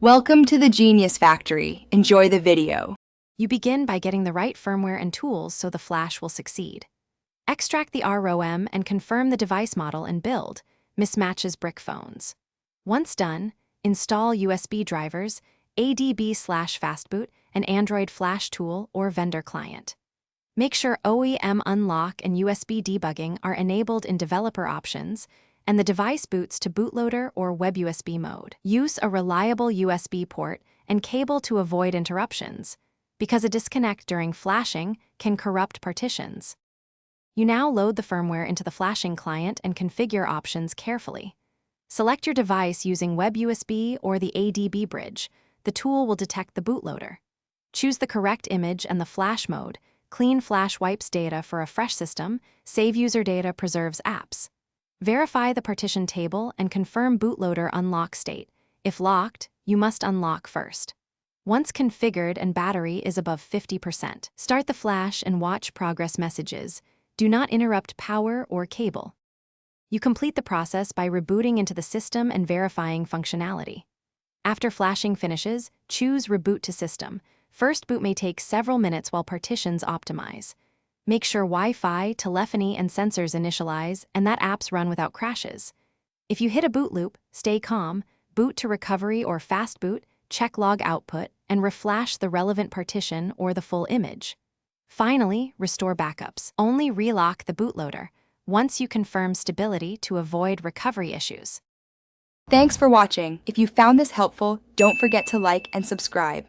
Welcome to the Genius Factory. Enjoy the video. You begin by getting the right firmware and tools so the flash will succeed. Extract the ROM and confirm the device model and build mismatches brick phones. Once done, install USB drivers, ADB/fastboot, and Android flash tool or vendor client. Make sure OEM unlock and USB debugging are enabled in developer options, and the device boots to bootloader or web USB mode. Use a reliable USB port and cable to avoid interruptions, because a disconnect during flashing can corrupt partitions. You now load the firmware into the flashing client and configure options carefully. Select your device using web USB or the ADB bridge. The tool will detect the bootloader. Choose the correct image and the flash mode. Clean flash wipes data for a fresh system. Save user data preserves apps. Verify the partition table and confirm bootloader unlock state. If locked, you must unlock first. Once configured and battery is above 50%, start the flash and watch progress messages. Do not interrupt power or cable. You complete the process by rebooting into the system and verifying functionality. After flashing finishes, choose Reboot to System. First boot may take several minutes while partitions optimize. Make sure Wi-Fi, telephony, and sensors initialize and that apps run without crashes. If you hit a boot loop, stay calm, boot to recovery or fast boot, check log output, and reflash the relevant partition or the full image. Finally, restore backups. Only relock the bootloader once you confirm stability to avoid recovery issues. Thanks for watching. If you found this helpful, don't forget to like and subscribe.